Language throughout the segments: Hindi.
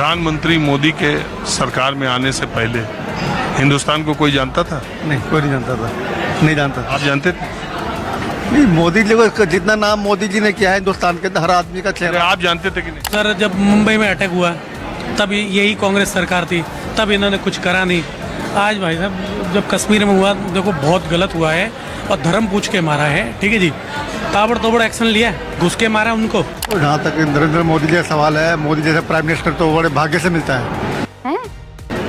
प्रधानमंत्री मोदी के सरकार में आने से पहले हिंदुस्तान को कोई जानता था? नहीं, कोई नहीं जानता था, नहीं जानता था। आप जानते थे? नहीं, मोदी जी को जितना नाम मोदी जी ने किया है हिंदुस्तान के अंदर, हर आदमी का अरे चेहरा। आप जानते थे कि नहीं? सर, जब मुंबई में अटैक हुआ तब यही कांग्रेस सरकार थी, तब इन्होंने कुछ करा नहीं। आज भाई साहब जब कश्मीर में हुआ, देखो बहुत गलत हुआ है और धर्म पूछ के मारा है, ठीक है जी। ताबड़तोड़ एक्शन लिया, घुस के मारा उनको। और जहाँ तक नरेंद्र मोदी जी का सवाल है, मोदी जैसे प्राइम मिनिस्टर तो बड़े भाग्य से मिलता है।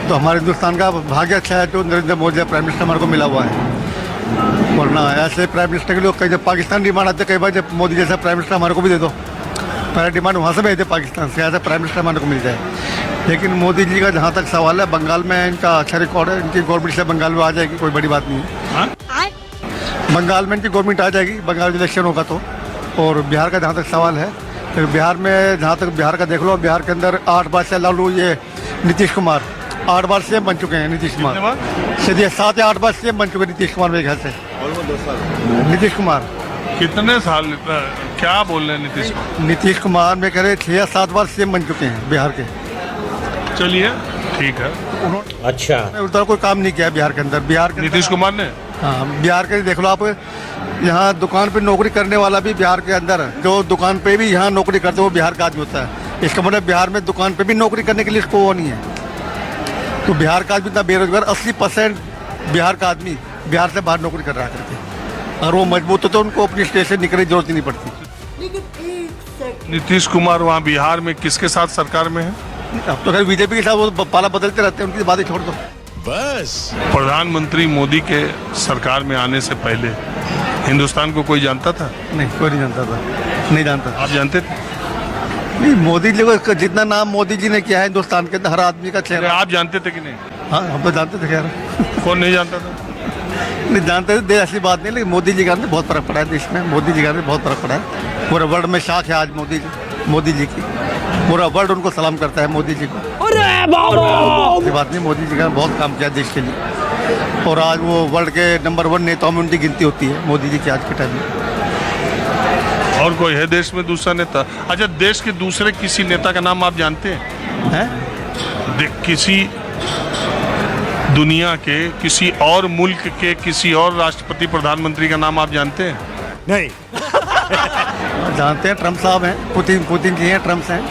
तो हमारे हिंदुस्तान का भाग्य अच्छा है जो नरेंद्र मोदी जैसा प्राइम मिनिस्टर हमारे को मिला हुआ है। वरना ऐसे प्राइम मिनिस्टर के लोग कई जब पाकिस्तान डिमांड आते, कई बार जब मोदी जैसा प्राइम मिनिस्टर हमारे को भी दे दो, पहला डिमांड वहाँ से भेजते पाकिस्तान से, ऐसा प्राइम मिनिस्टर हमारे को मिल जाए। लेकिन मोदी जी का जहाँ तक सवाल है, बंगाल में इनका अच्छा रिकॉर्ड है, इनकी गवर्नमेंट से बंगाल में आ जाएगी, कोई बड़ी बात नहीं है। बंगाल में इनकी गवर्नमेंट आ जाएगी, बंगाल इलेक्शन होगा तो। और बिहार का जहाँ तक सवाल है, तो बिहार में जहाँ तक बिहार का देख लो, बिहार के अंदर 8 बार से लालू ये नीतीश कुमार 8 बार सीएम बन चुके हैं। नीतीश कुमार सीधे 7 या 8 बार सीएम बन चुके हैं नीतीश कुमार, मेरे ख्याल से। नीतीश कुमार कितने साल? क्या बोल रहे हैं नीतीश? नीतीश कुमार में कह रहे 6 या 7 बार सीएम बन चुके हैं बिहार के। चलिए ठीक है। अच्छा, उधर कोई काम नहीं किया बिहार के अंदर। बिहार के नीतीश कुमार ने? हाँ, बिहार के देख लो आप, यहाँ दुकान पे नौकरी करने वाला भी बिहार के अंदर, जो दुकान पे भी यहाँ नौकरी करते वो बिहार का आदमी होता है। इसका मतलब बिहार में दुकान पे भी नौकरी करने के लिए इसको वो नहीं है। तो बिहार का आदमी इतना बेरोजगार, 80% बिहार का आदमी बिहार से बाहर नौकरी कर रहा करते। अगर वो मजबूत हो तो उनको अपनी स्टेट से निकलने की जरूरत ही नहीं पड़ती। नीतीश कुमार वहाँ बिहार में किसके साथ सरकार में है? अब तो खैर बीजेपी के साथ वो पाला बदलते रहते हैं, उनकी बातें छोड़ दो। बस। प्रधानमंत्री मोदी के सरकार में आने से पहले हिंदुस्तान को कोई जानता था? नहीं, कोई नहीं जानता था, नहीं जानता था। आप जानते थे? नहीं, मोदी जी को जितना नाम मोदी जी ने किया है हिंदुस्तान के अंदर, हर आदमी का अरे चेहरा। आप जानते थे कि नहीं? हाँ, हम तो जानते थे खैर। कौन नहीं जानता था? नहीं जानते थे, ऐसी बात नहीं, लेकिन मोदी जी का अंदर बहुत फर्क पड़ा है देश में। मोदी जी का अंदर बहुत फर्क पड़ा है। पूरे वर्ल्ड में शाख है आज मोदी जी की। पूरा वर्ल्ड उनको सलाम करता है मोदी जी को। ऐसी बात नहीं, मोदी जी का बहुत काम किया देश के लिए। और आज वो वर्ल्ड के नंबर 1 नेताओं में उनकी गिनती होती है मोदी जी की आज के टाइम में। और कोई है देश में दूसरा नेता? अच्छा, देश के दूसरे किसी नेता का नाम आप जानते हैं? किसी दुनिया के किसी और मुल्क के किसी और राष्ट्रपति प्रधानमंत्री का नाम आप जानते हैं? नहीं। जानते हैं, ट्रम्प साहब हैं, पुतिन जी हैं, ट्रम्प हैं,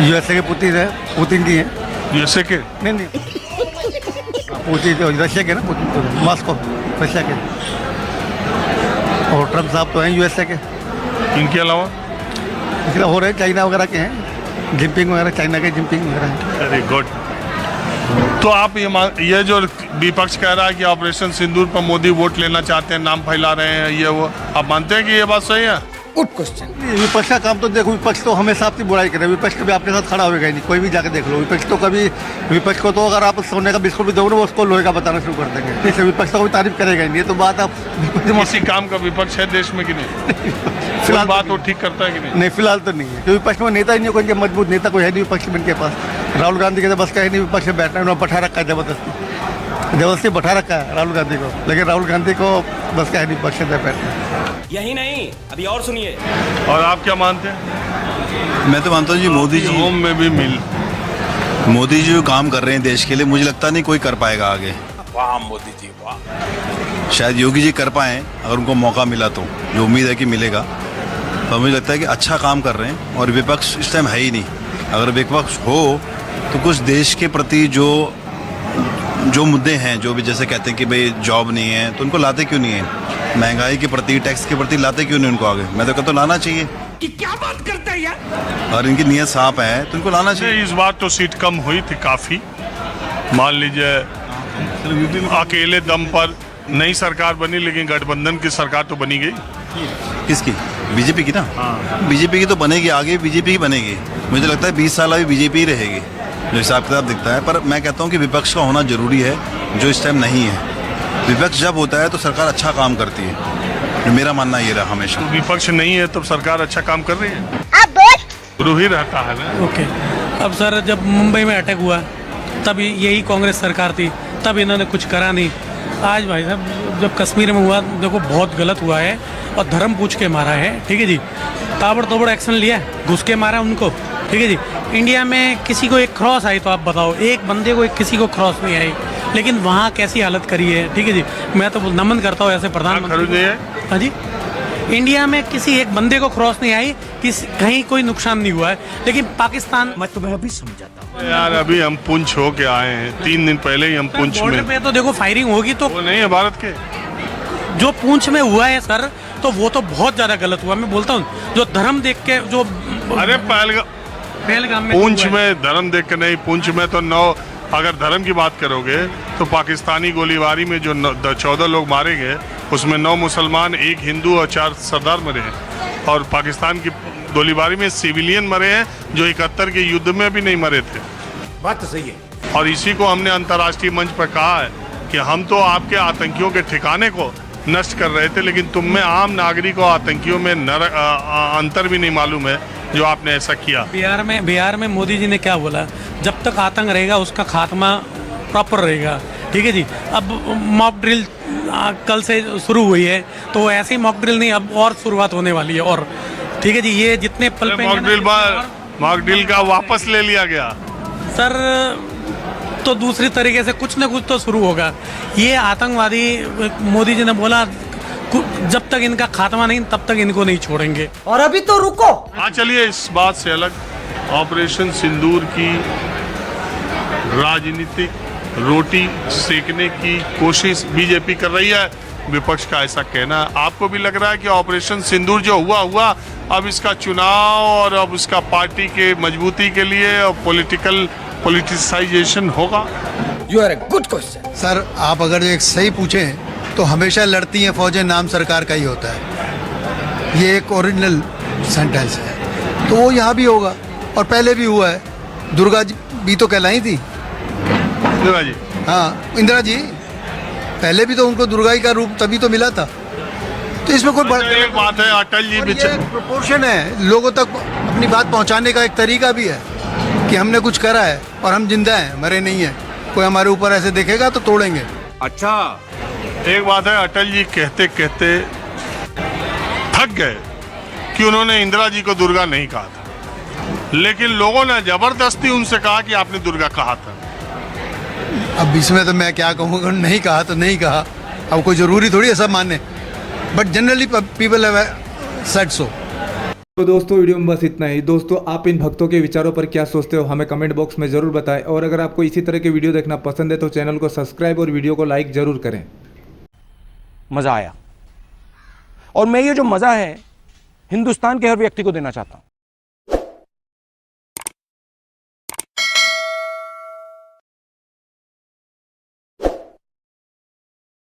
यूएसए के पुतिन जी हैं। यूएसए के? नहीं, पुतिन तो रशिया के ना, पुतिन मॉस्को रशिया के। और ट्रम्प साहब तो हैं यूएसए के। इनके अलावा? हो रहे चाइना वगैरह के हैं, जिनपिंग वगैरह, चाइना के जिनपिंग वगैरह हैं। Very good. तो आप ये जो विपक्ष कह रहा है कि ऑपरेशन सिंदूर पर मोदी वोट लेना चाहते हैं, नाम फैला रहे हैं, ये वो, आप मानते हैं कि ये बात सही है? Good question. विपक्ष का काम तो देखो, विपक्ष तो हमेशा आपकी बुराई करे। विपक्ष कभी आपके साथ खड़ा होगा ही नहीं, कोई भी जाके देख लो। विपक्ष को तो अगर आप सोने का बिस्कुट भी दोगे, वो उसको लोहे का बताना शुरू कर देंगे। इसलिए विपक्ष तो कोई तारीफ करेगा ही नहीं। ये तो बात आप किसी काम का विपक्ष है देश में कि नहीं? फिलहाल बात वो ठीक करता है कि नहीं? नहीं, फिलहाल तो नहीं है, क्योंकि विपक्ष में नेता ही नहीं, कोई मजबूत नेता कोई है नहीं विपक्ष में इनके पास। राहुल गांधी के तो बस का है नहीं विपक्ष में बैठना, उन्होंने बैठा रखा है जबरदस्ती बैठा रखा है राहुल गांधी को। लेकिन राहुल गांधी को बस का है नहीं विपक्ष में बैठना। यही नहीं, अभी और सुनिए। और आप क्या मानते हैं? मैं तो मानता हूँ जी, मोदी जी होम में भी मोदी जी जो काम कर रहे हैं देश के लिए, मुझे लगता नहीं कोई कर पाएगा आगे। वाह मोदी जी, वाह। शायद योगी जी कर पाएँ अगर उनको मौका मिला तो, जो उम्मीद है कि मिलेगा। तो मुझे लगता है कि अच्छा काम कर रहे हैं। और विपक्ष इस टाइम है ही नहीं। अगर विपक्ष हो तो कुछ देश के प्रति जो मुद्दे हैं, जो भी जैसे कहते हैं कि भाई जॉब नहीं है, तो उनको लाते क्यों नहीं है? महंगाई के प्रति, टैक्स के प्रति लाते क्यों नहीं उनको आगे? मैं तो कहता हूँ लाना चाहिए। कि क्या बात करते हैं यार? और इनकी नीयत साफ है तो इनको लाना चाहिए। इस बार तो सीट कम हुई थी काफी, मान लीजिए अकेले दम पर नई सरकार बनी, लेकिन गठबंधन की सरकार तो बनी गई। किसकी? बीजेपी की ना। बीजेपी की तो बनेगी, आगे बीजेपी ही बनेगी। मुझे लगता है 20 साल अभी बीजेपी ही रहेगी, जो हिसाब किताब दिखता है। पर मैं कहता हूँ कि विपक्ष का होना जरूरी है, जो इस टाइम नहीं है। विपक्ष जब होता है तो सरकार अच्छा काम करती है, मेरा मानना ये रहा हमेशा। तो विपक्ष नहीं है तब सरकार अच्छा काम कर रही है, शुरू ही रहता है ना। ओके। अब सर, जब मुंबई में अटैक हुआ तब यही कांग्रेस सरकार थी, तब इन्होंने कुछ करा नहीं। आज भाई साहब जब कश्मीर में हुआ, देखो बहुत गलत हुआ है और धर्म पूछ के मारा है, ठीक है जी। ताबड़तोड़ एक्शन लिया, घुस के मारा उनको। ठीक है जी। इंडिया में किसी को एक क्रॉस आई तो आप बताओ, एक बंदे को किसी को क्रॉस नहीं आई, लेकिन वहाँ कैसी हालत करी है, ठीक है जी। मैं तो नमन करता हूँ ऐसे प्रधानमंत्री को। हाँ जी, इंडिया में किसी एक बंदे को क्रॉस नहीं आई, कहीं कोई नुकसान नहीं हुआ है, लेकिन पाकिस्तान। मैं तुम्हें अभी समझाता हूँ यार अभी हम पुंछ होके आए हैं, 3 दिन पहले ही हम पुंछ बॉर्डर में। पे तो देखो फायरिंग होगी, तो वो नहीं है भारत के, जो पूंछ में हुआ है सर, तो वो तो बहुत ज्यादा गलत हुआ। मैं बोलता हूँ जो धर्म देख के जो अरे पहलगाम में पुंछ में धर्म देख के नहीं, पुंछ में तो 9, अगर धर्म की बात करोगे तो पाकिस्तानी गोलीबारी में जो 14 लोग मारे गए, उसमें 9 मुसलमान, 1 हिंदू और 4 सरदार मरे हैं। और पाकिस्तान की गोलीबारी में सिविलियन मरे हैं जो 71 के युद्ध में भी नहीं मरे थे। बात तो सही है। और इसी को हमने अंतर्राष्ट्रीय मंच पर कहा है कि हम तो आपके आतंकियों के ठिकाने को नष्ट कर रहे थे, लेकिन तुम में आम नागरिक और आतंकियों में अंतर भी नहीं मालूम है जो आपने ऐसा किया। बिहार में मोदी जी ने क्या बोला, जब तक आतंक रहेगा उसका खात्मा प्रॉपर रहेगा, ठीक है जी। अब मॉक ड्रिल कल से शुरू हुई है, तो ऐसी मॉक ड्रिल नहीं, अब और शुरुआत होने वाली है, और ठीक है जी। ये जितने पल पे मॉक ड्रिल का वापस ले लिया गया सर, तो दूसरी तरीके से कुछ ना कुछ तो शुरू होगा। ये आतंकवादी, मोदी जी ने बोला जब तक इनका खात्मा नहीं तब तक इनको नहीं छोड़ेंगे। और अभी तो रुको। हाँ चलिए, इस बात से अलग ऑपरेशन सिंदूर की राजनीतिक रोटी सेकने की कोशिश बीजेपी कर रही है, विपक्ष का ऐसा कहना है। आपको भी लग रहा है कि ऑपरेशन सिंदूर जो हुआ, अब इसका चुनाव और अब उसका पार्टी के मजबूती के लिए और पॉलिटिसाइजेशन होगा? You are a good question. Sir, आप अगर एक सही पूछें तो हमेशा लड़ती हैं फौजें, नाम सरकार का ही होता है। ये एक ओरिजिनल सेंटेंस है, तो वो यहाँ भी होगा और पहले भी हुआ है। दुर्गा जी भी तो कहलाई थी। दुर्गा जी? हाँ, इंदिरा जी पहले भी तो उनको दुर्गा का रूप तभी तो मिला था। तो इसमें कोई एक बात है, अटल जी प्रोपोर्शन है, लोगों तक अपनी बात पहुंचाने का एक तरीका भी है कि हमने कुछ करा है और हम जिंदा हैं, मरे नहीं हैं। कोई हमारे ऊपर ऐसे देखेगा तो तोड़ेंगे। अच्छा, एक बात है, अटल जी कहते कहते थक गए कि उन्होंने इंदिरा जी को दुर्गा नहीं कहा था, लेकिन लोगों ने जबरदस्ती उनसे कहा कि आपने दुर्गा कहा था। अब इसमें तो मैं क्या कहूँगा, नहीं कहा तो नहीं कहा, अब कोई ज़रूरी थोड़ी है सब माने, but generally people have said so. तो दोस्तों वीडियो में बस इतना ही। दोस्तों आप इन भक्तों के विचारों पर क्या सोचते हो हमें कमेंट बॉक्स में ज़रूर बताएं, और अगर आपको इसी तरह के वीडियो देखना पसंद है तो चैनल को सब्सक्राइब और वीडियो को लाइक ज़रूर करें। मजा आया, और मैं ये जो मजा है हिंदुस्तान के हर व्यक्ति को देना चाहता हूं।